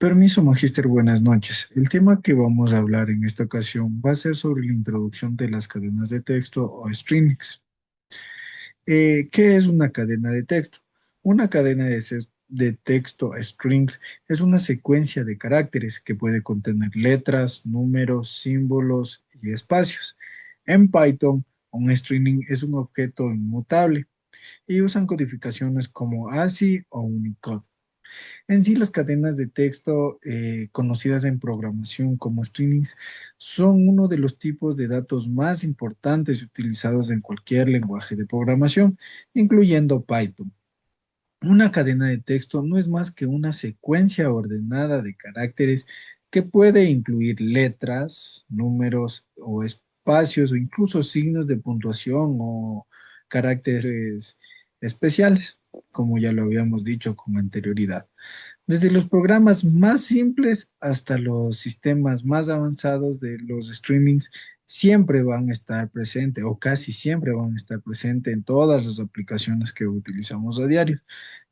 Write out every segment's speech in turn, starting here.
Permiso, Magíster, buenas noches. El tema que vamos a hablar en esta ocasión va a ser sobre la introducción de las cadenas de texto o streamings. ¿Qué es una cadena de texto? Una cadena de texto, strings, es una secuencia de caracteres que puede contener letras, números, símbolos y espacios. En Python, un string es un objeto inmutable y usan codificaciones como ASCII o Unicode. En sí, las cadenas de texto conocidas en programación como strings son uno de los tipos de datos más importantes utilizados en cualquier lenguaje de programación, incluyendo Python. Una cadena de texto no es más que una secuencia ordenada de caracteres que puede incluir letras, números o espacios o incluso signos de puntuación o caracteres especiales, como ya lo habíamos dicho con anterioridad. Desde los programas más simples hasta los sistemas más avanzados de los streamings, siempre van a estar presentes o casi siempre van a estar presentes en todas las aplicaciones que utilizamos a diario,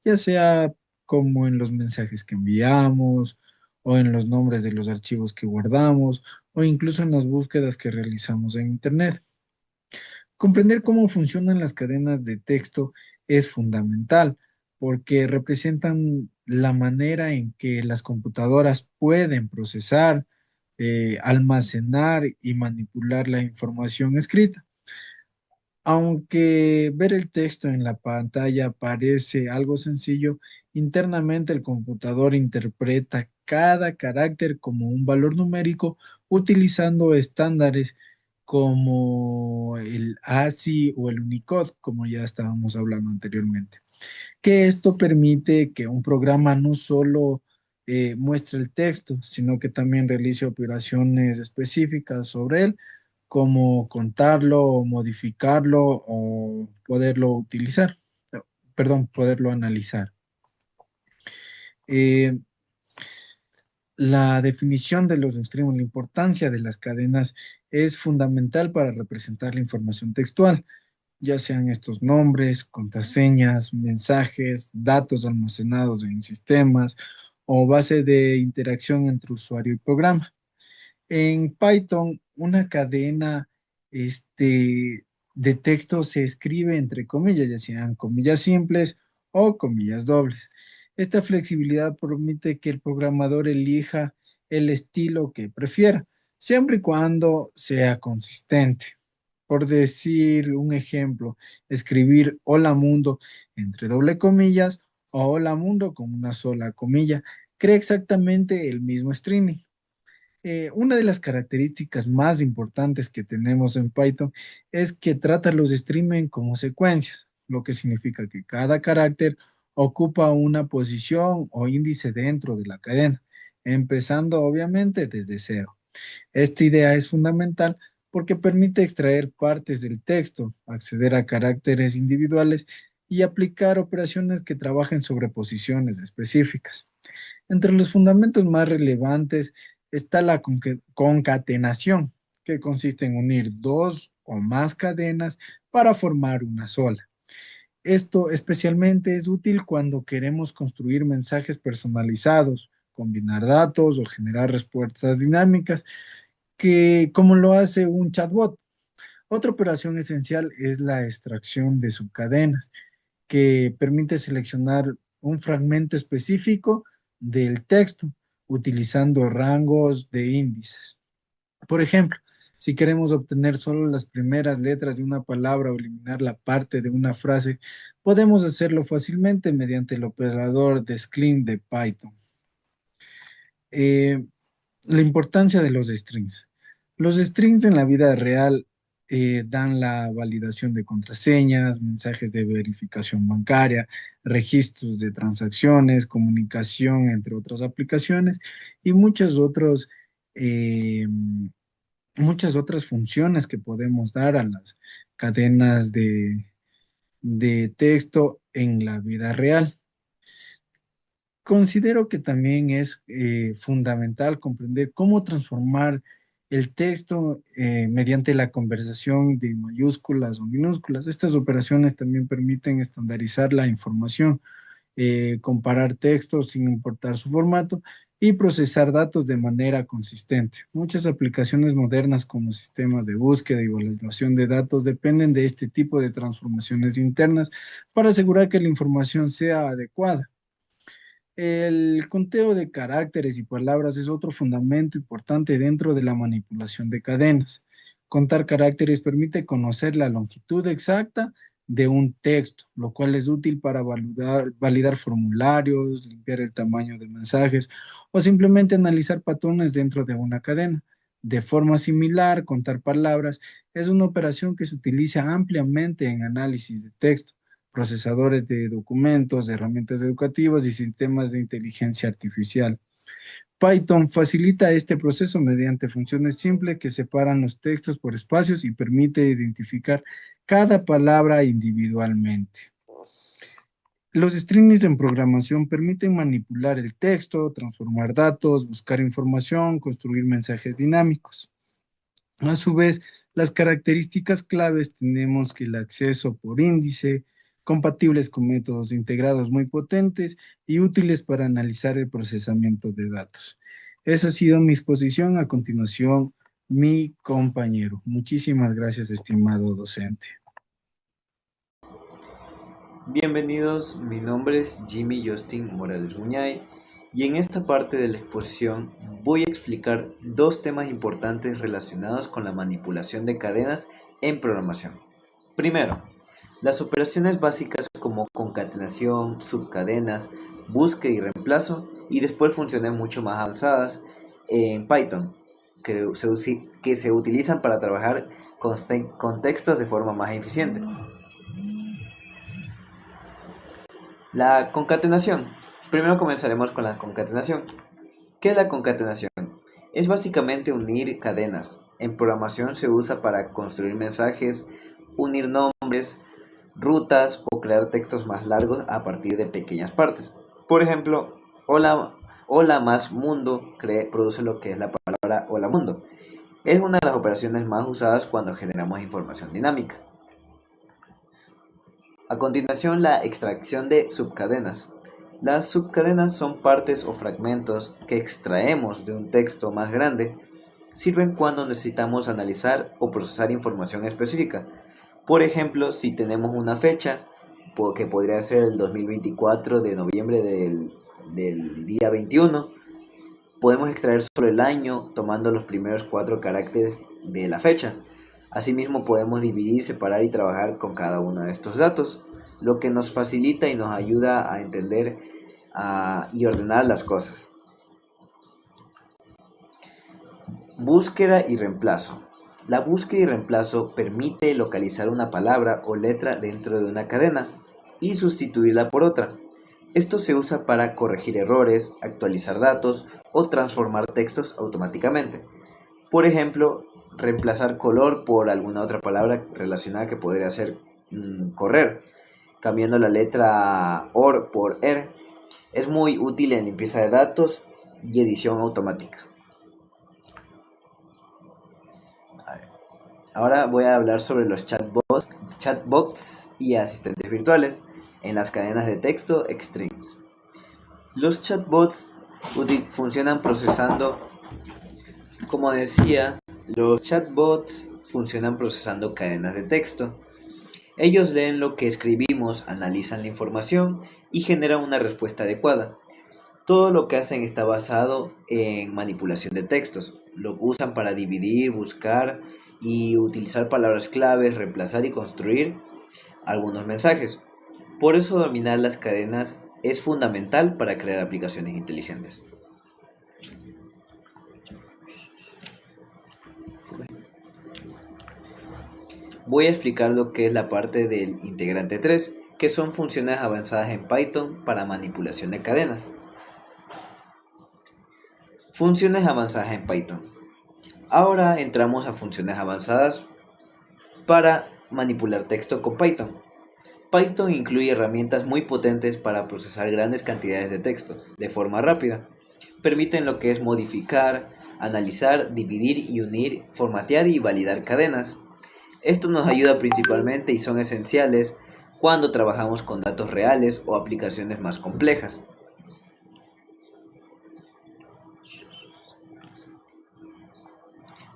ya sea como en los mensajes que enviamos o en los nombres de los archivos que guardamos o incluso en las búsquedas que realizamos en Internet. Comprender cómo funcionan las cadenas de texto es fundamental porque representan la manera en que las computadoras pueden procesar, almacenar y manipular la información escrita. Aunque ver el texto en la pantalla parece algo sencillo, internamente el computador interpreta cada carácter como un valor numérico utilizando estándares como el ASCII o el Unicode, como ya estábamos hablando anteriormente. Que esto permite que un programa no solo muestre el texto, sino que también realice operaciones específicas sobre él, como contarlo o modificarlo o poderlo utilizar, perdón, poderlo analizar. Eh, la definición de los extremos, la importancia de las cadenas es fundamental para representar la información textual, ya sean estos nombres, contraseñas, mensajes, datos almacenados en sistemas o base de interacción entre usuario y programa. En Python, una cadena de texto se escribe entre comillas, ya sean comillas simples o comillas dobles. Esta flexibilidad permite que el programador elija el estilo que prefiera, siempre y cuando sea consistente. Por decir un ejemplo, escribir hola mundo entre doble comillas o hola mundo con una sola comilla, crea exactamente el mismo string. Una de las características más importantes que tenemos en Python es que trata los streaming como secuencias, lo que significa que cada carácter ocupa una posición o índice dentro de la cadena, empezando obviamente desde cero. Esta idea es fundamental porque permite extraer partes del texto, acceder a caracteres individuales y aplicar operaciones que trabajen sobre posiciones específicas. Entre los fundamentos más relevantes está la concatenación, que consiste en unir dos o más cadenas para formar una sola. Esto especialmente es útil cuando queremos construir mensajes personalizados, combinar datos o generar respuestas dinámicas, que como lo hace un chatbot. Otra operación esencial es la extracción de subcadenas, que permite seleccionar un fragmento específico del texto utilizando rangos de índices. Por ejemplo, si queremos obtener solo las primeras letras de una palabra o eliminar la parte de una frase, podemos hacerlo fácilmente mediante el operador de screen de Python. Eh, la importancia de los strings. Los strings en la vida real dan la validación de contraseñas, mensajes de verificación bancaria, registros de transacciones, comunicación entre otras aplicaciones y eh, muchas otras funciones que podemos dar a las cadenas de texto en la vida real. Considero que también es fundamental comprender cómo transformar el texto mediante la conversación de mayúsculas o minúsculas. Estas operaciones también permiten estandarizar la información, comparar textos sin importar su formato y procesar datos de manera consistente. Muchas aplicaciones modernas como sistemas de búsqueda y validación de datos dependen de este tipo de transformaciones internas para asegurar que la información sea adecuada. El conteo de caracteres y palabras es otro fundamento importante dentro de la manipulación de cadenas. Contar caracteres permite conocer la longitud exacta de un texto, lo cual es útil para validar formularios, limpiar el tamaño de mensajes o simplemente analizar patrones dentro de una cadena. De forma similar, contar palabras es una operación que se utiliza ampliamente en análisis de texto, procesadores de documentos, herramientas educativas y sistemas de inteligencia artificial. Python facilita este proceso mediante funciones simples que separan los textos por espacios y permite identificar cada palabra individualmente. Los strings en programación permiten manipular el texto, transformar datos, buscar información, construir mensajes dinámicos. A su vez, las características claves tenemos que el acceso por índice, compatibles con métodos integrados muy potentes y útiles para analizar el procesamiento de datos. Esa ha sido mi exposición. A continuación, mi compañero. Muchísimas gracias, estimado docente. Bienvenidos, mi nombre es Jimmy Justin Morales Muñay y en esta parte de la exposición voy a explicar dos temas importantes relacionados con la manipulación de cadenas en programación. Primero, las operaciones básicas como concatenación, subcadenas, búsqueda y reemplazo, y después funciones mucho más avanzadas en Python que se utilizan para trabajar con textos de forma más eficiente. La concatenación. Primero comenzaremos con la concatenación. ¿Qué es la concatenación? Es básicamente unir cadenas. En programación se usa para construir mensajes, unir nombres, rutas o crear textos más largos a partir de pequeñas partes. Por ejemplo, hola más mundo produce lo que es la palabra hola mundo. Es una de las operaciones más usadas cuando generamos información dinámica. A continuación, la extracción de subcadenas. Las subcadenas son partes o fragmentos que extraemos de un texto más grande. Sirven cuando necesitamos analizar o procesar información específica. Por ejemplo, si tenemos una fecha, que podría ser el 2024 de noviembre del día 21, podemos extraer solo el año tomando los primeros 4 caracteres de la fecha. Asimismo, podemos dividir, separar y trabajar con cada uno de estos datos, lo que nos facilita y nos ayuda a entender y ordenar las cosas. Búsqueda y reemplazo. La búsqueda y reemplazo permite localizar una palabra o letra dentro de una cadena y sustituirla por otra. Esto se usa para corregir errores, actualizar datos o transformar textos automáticamente. Por ejemplo, reemplazar color por alguna otra palabra relacionada que podría ser correr, cambiando la letra OR por ER. Es muy útil en limpieza de datos y edición automática. Ahora voy a hablar sobre los chatbots y asistentes virtuales en las cadenas de texto strings. Los chatbots funcionan procesando, como decía, los chatbots funcionan procesando cadenas de texto. Ellos leen lo que escribimos, analizan la información y generan una respuesta adecuada. Todo lo que hacen está basado en manipulación de textos. Lo usan para dividir, buscar y utilizar palabras claves, reemplazar y construir algunos mensajes. Por eso dominar las cadenas es fundamental para crear aplicaciones inteligentes. Voy a explicar lo que es la parte del integrante 3, que son funciones avanzadas en Python para manipulación de cadenas. Funciones avanzadas en Python. Ahora entramos a funciones avanzadas para manipular texto con Python. Python incluye herramientas muy potentes para procesar grandes cantidades de texto de forma rápida. Permiten lo que es modificar, analizar, dividir y unir, formatear y validar cadenas. Esto nos ayuda principalmente y son esenciales cuando trabajamos con datos reales o aplicaciones más complejas.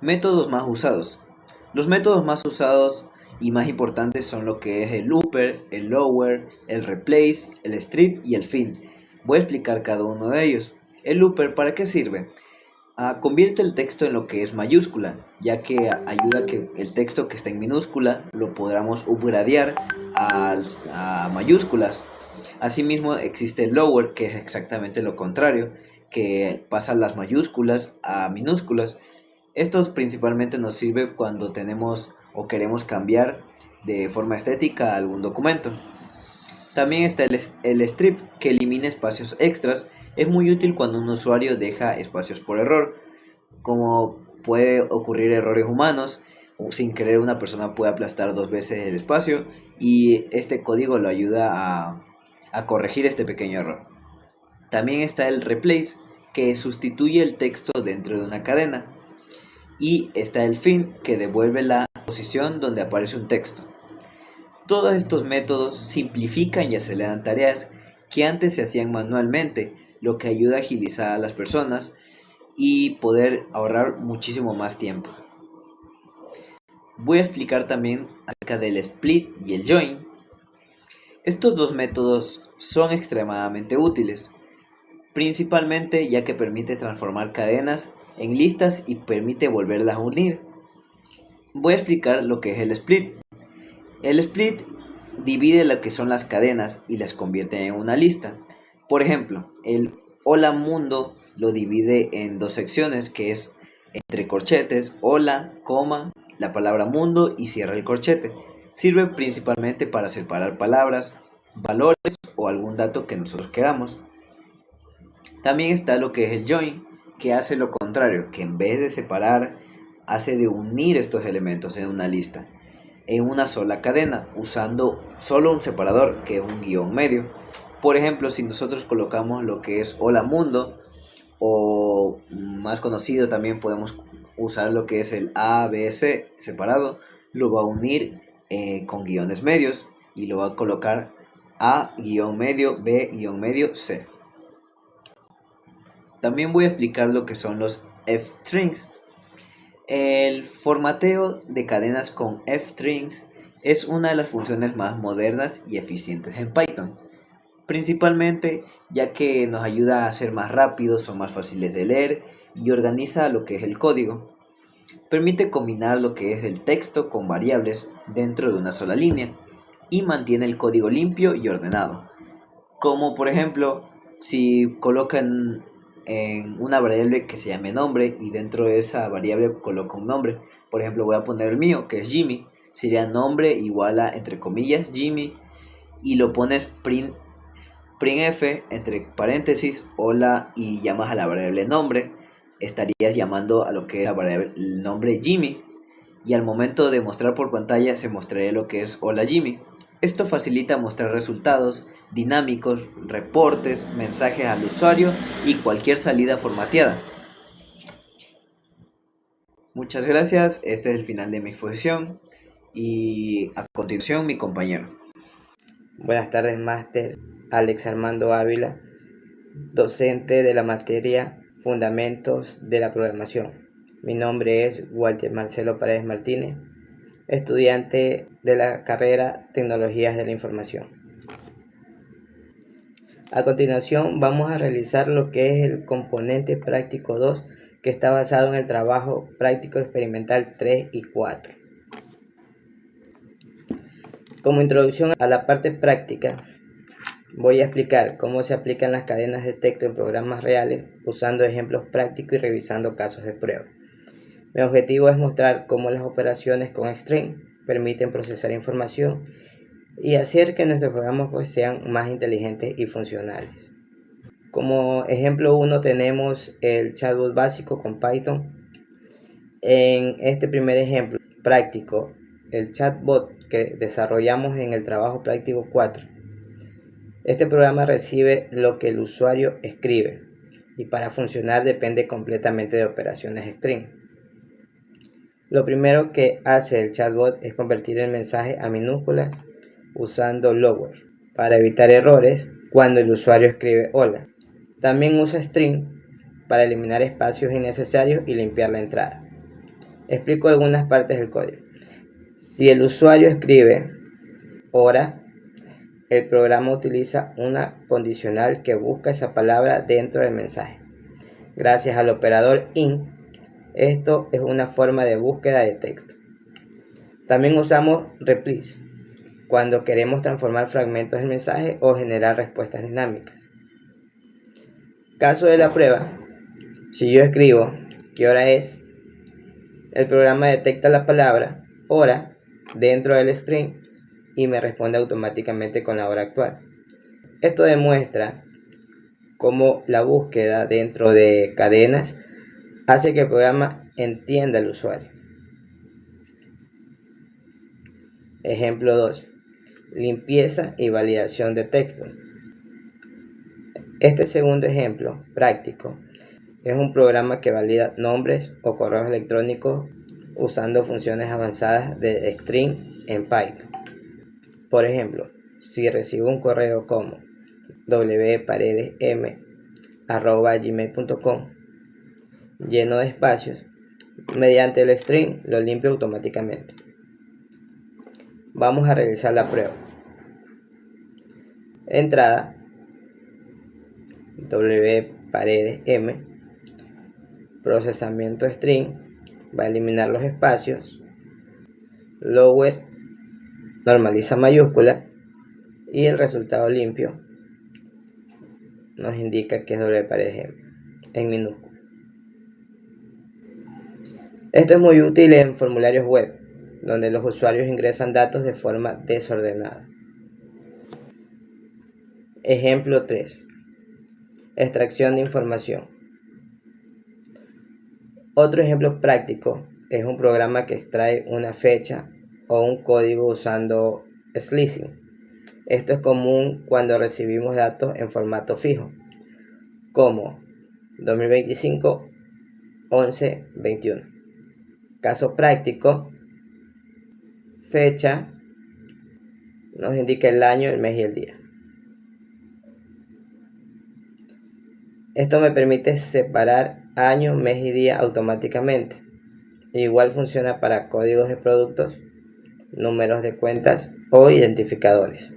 Métodos más usados. Los métodos más usados y más importantes son lo que es el upper, el lower, el replace, el strip y el fin. Voy a explicar cada uno de ellos. El upper, ¿para qué sirve? Convierte el texto en lo que es mayúscula, ya que ayuda a que el texto que está en minúscula lo podamos upgradear a mayúsculas. Asimismo existe el lower, que es exactamente lo contrario, que pasa las mayúsculas a minúsculas. Estos principalmente nos sirve cuando tenemos o queremos cambiar de forma estética algún documento. También está el strip, que elimina espacios extras. Es muy útil cuando un usuario deja espacios por error, como puede ocurrir errores humanos, o sin querer una persona puede aplastar dos veces el espacio y este código lo ayuda a corregir este pequeño error. También está el replace, que sustituye el texto dentro de una cadena. Y está el fin, que devuelve la posición donde aparece un texto. Todos estos métodos simplifican y aceleran tareas que antes se hacían manualmente, lo que ayuda a agilizar a las personas y poder ahorrar muchísimo más tiempo. Voy a explicar también acerca del split y el join. Estos dos métodos son extremadamente útiles, principalmente ya que permite transformar cadenas en listas y permite volverlas a unir. Voy a explicar lo que es el split. El split divide lo que son las cadenas y las convierte en una lista. Por ejemplo, el hola mundo lo divide en dos secciones, que es entre corchetes, hola, coma, la palabra mundo y cierra el corchete. Sirve principalmente para separar palabras, valores o algún dato que nosotros queramos. También está lo que es el join, que hace lo contrario, que en vez de separar, hace de unir estos elementos en una lista, en una sola cadena, usando solo un separador, que es un guión medio. Por ejemplo, si nosotros colocamos lo que es hola mundo, o más conocido también podemos usar lo que es el A, B, C separado, lo va a unir con guiones medios y lo va a colocar A, guión medio, B, guión medio, C. También voy a explicar lo que son los f-strings. El formateo de cadenas con f-strings es una de las funciones más modernas y eficientes en Python, principalmente ya que nos ayuda a ser más rápidos, son más fáciles de leer y organiza lo que es el código. Permite combinar lo que es el texto con variables dentro de una sola línea y mantiene el código limpio y ordenado. Como por ejemplo, si colocan en una variable que se llame nombre y dentro de esa variable coloco un nombre. Por ejemplo, voy a poner el mío, que es Jimmy. Sería nombre igual a, entre comillas, Jimmy. Y lo pones printf, entre paréntesis, hola, y llamas a la variable nombre. Estarías llamando a lo que es la variable el nombre Jimmy. Y al momento de mostrar por pantalla se mostraría lo que es hola Jimmy. Esto facilita mostrar resultados dinámicos, reportes, mensajes al usuario y cualquier salida formateada. Muchas gracias, este es el final de mi exposición y a continuación mi compañero. Buenas tardes, máster Alex Armando Ávila, docente de la materia Fundamentos de la Programación. Mi nombre es Walter Marcelo Paredes Martínez, estudiante de la carrera Tecnologías de la Información. A continuación vamos a realizar lo que es el componente práctico 2, que está basado en el trabajo práctico experimental 3 y 4. Como introducción a la parte práctica, voy a explicar cómo se aplican las cadenas de texto en programas reales usando ejemplos prácticos y revisando casos de prueba. Mi objetivo es mostrar cómo las operaciones con string permiten procesar información y hacer que nuestros programas sean más inteligentes y funcionales. Como ejemplo 1 tenemos el chatbot básico con Python. En este primer ejemplo práctico, el chatbot que desarrollamos en el trabajo práctico 4, este programa recibe lo que el usuario escribe y para funcionar depende completamente de operaciones string. Lo primero que hace el chatbot es convertir el mensaje a minúsculas usando lower para evitar errores cuando el usuario escribe hola. También usa string para eliminar espacios innecesarios y limpiar la entrada. Explico algunas partes del código. Si el usuario escribe hora, el programa utiliza una condicional que busca esa palabra dentro del mensaje. Gracias al operador IN, esto es una forma de búsqueda de texto. También usamos replace cuando queremos transformar fragmentos del mensaje o generar respuestas dinámicas. Caso de la prueba, si yo escribo ¿qué hora es?, el programa detecta la palabra hora dentro del string y me responde automáticamente con la hora actual. Esto demuestra cómo la búsqueda dentro de cadenas hace que el programa entienda al usuario. Ejemplo 2. Limpieza y validación de texto. Este segundo ejemplo práctico es un programa que valida nombres o correos electrónicos usando funciones avanzadas de string en Python. Por ejemplo, si recibo un correo como wparedesm@gmail.com lleno de espacios, mediante el string lo limpio automáticamente. Vamos a realizar la prueba. Entrada wparedesm, procesamiento string, va a eliminar los espacios, lower normaliza mayúscula y el resultado limpio nos indica que es wparedesm en minúscula. Esto es muy útil en formularios web, donde los usuarios ingresan datos de forma desordenada. Ejemplo 3. Extracción de información. Otro ejemplo práctico es un programa que extrae una fecha o un código usando slicing. Esto es común cuando recibimos datos en formato fijo, como 2025 11 21. Caso práctico, fecha nos indica el año, el mes y el día. Esto me permite separar año, mes y día automáticamente. Igual funciona para códigos de productos, números de cuentas o identificadores.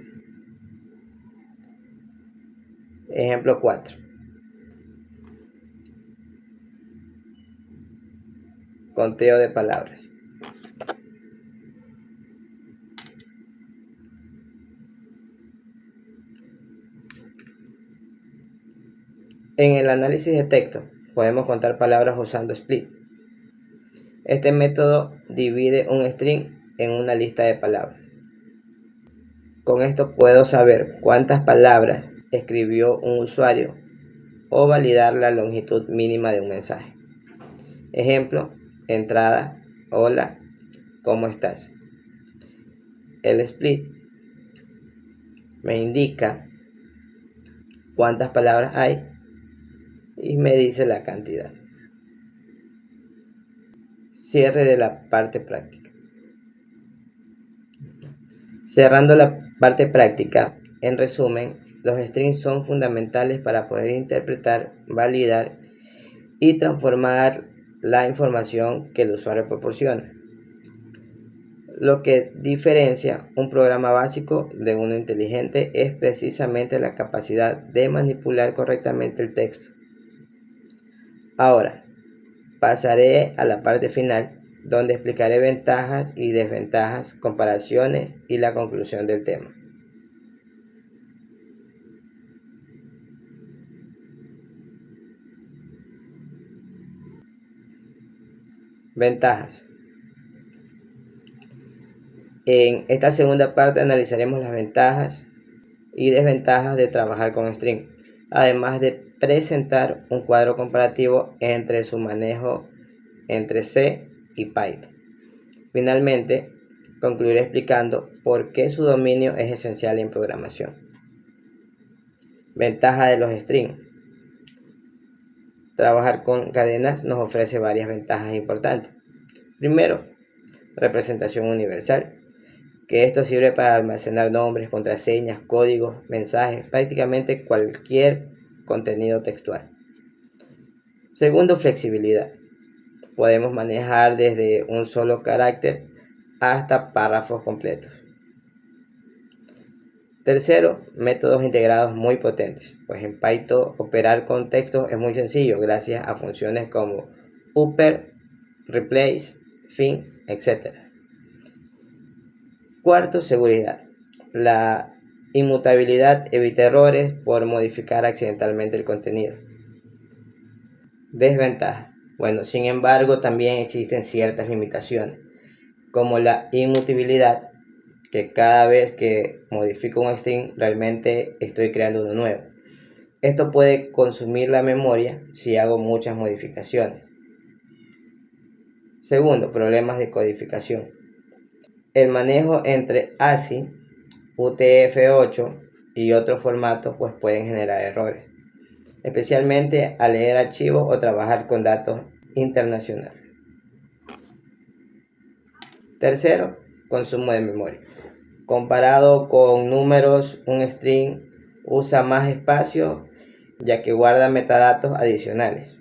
Ejemplo 4. Conteo de palabras. En el análisis de texto podemos contar palabras usando split. Este método divide un string en una lista de palabras. Con esto puedo saber cuántas palabras escribió un usuario o validar la longitud mínima de un mensaje. Ejemplo, entrada, hola, ¿cómo estás? El split me indica cuántas palabras hay y me dice la cantidad. Cierre de la parte práctica. Cerrando la parte práctica, en resumen, los strings son fundamentales para poder interpretar, validar y transformar la información que el usuario proporciona. Lo que diferencia un programa básico de uno inteligente es precisamente la capacidad de manipular correctamente el texto. Ahora, pasaré a la parte final, donde explicaré ventajas y desventajas, comparaciones y la conclusión del tema. Ventajas. En esta segunda parte analizaremos las ventajas y desventajas de trabajar con string, además de presentar un cuadro comparativo entre su manejo entre C y Python. Finalmente, concluiré explicando por qué su dominio es esencial en programación. Ventaja de los strings. Trabajar con cadenas nos ofrece varias ventajas importantes. Primero, representación universal, que esto sirve para almacenar nombres, contraseñas, códigos, mensajes, prácticamente cualquier contenido textual. Segundo, flexibilidad. podemos manejar desde un solo carácter hasta párrafos completos. Tercero, métodos integrados muy potentes, pues en Python operar con textos es muy sencillo gracias a funciones como upper, replace, fin, etc. Cuarto, seguridad. La inmutabilidad evita errores por modificar accidentalmente el contenido. Desventajas. Bueno, sin embargo, también existen ciertas limitaciones, como la inmutabilidad, que cada vez que modifico un string realmente estoy creando uno nuevo. Esto puede consumir la memoria si hago muchas modificaciones. Segundo, problemas de codificación. El manejo entre ASCII, UTF-8 y otros formatos pues pueden generar errores, especialmente al leer archivos o trabajar con datos internacionales. Tercero, consumo de memoria. Comparado con números, un string usa más espacio ya que guarda metadatos adicionales.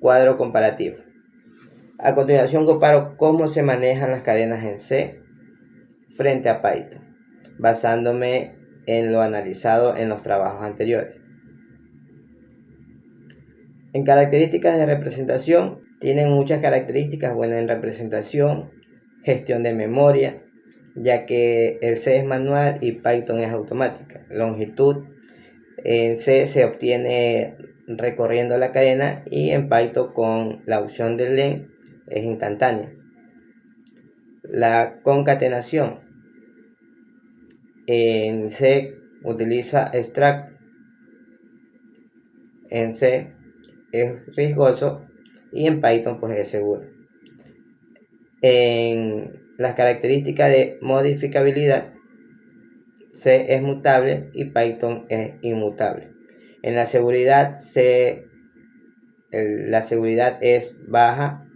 Cuadro comparativo. A continuación comparo cómo se manejan las cadenas en C frente a Python, basándome en lo analizado en los trabajos anteriores. En características de representación, tienen muchas características buenas en representación, gestión de memoria, ya que el C es manual y Python es automática. Longitud, en C se obtiene recorriendo la cadena y en Python con la opción del len es instantánea. La concatenación, en C utiliza extract, en C es riesgoso y en Python pues es seguro. En las características de modificabilidad, C es mutable y Python es inmutable. En la seguridad, la seguridad es baja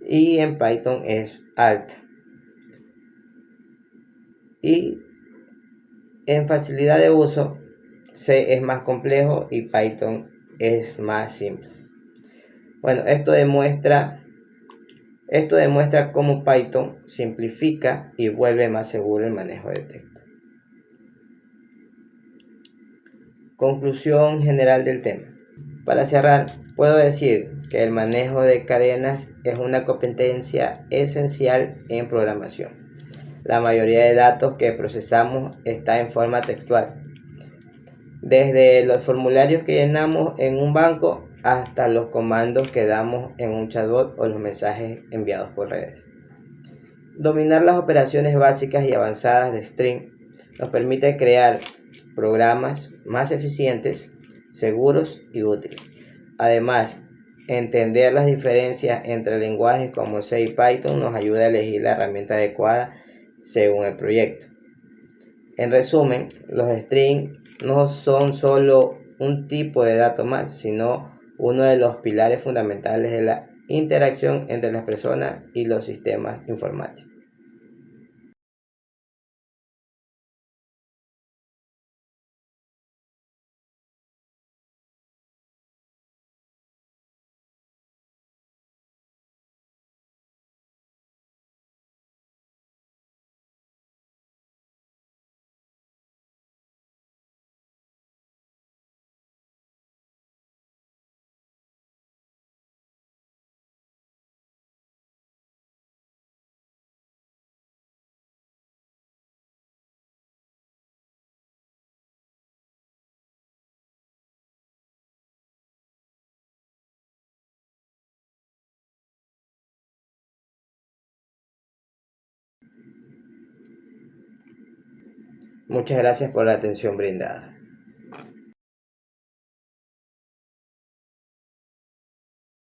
y en Python es alta. Y en facilidad de uso, C es más complejo y Python es más simple. Bueno, esto demuestra cómo Python simplifica y vuelve más seguro el manejo de texto. Conclusión general del tema. Para cerrar, puedo decir que el manejo de cadenas es una competencia esencial en programación. La mayoría de datos que procesamos está en forma textual, desde los formularios que llenamos en un banco hasta los comandos que damos en un chatbot o los mensajes enviados por redes. Dominar las operaciones básicas y avanzadas de string nos permite crear programas más eficientes, seguros y útiles. Además, entender las diferencias entre lenguajes como C y Python nos ayuda a elegir la herramienta adecuada según el proyecto. En resumen, los strings no son solo un tipo de dato más, sino uno de los pilares fundamentales de la interacción entre las personas y los sistemas informáticos. Muchas gracias por la atención brindada.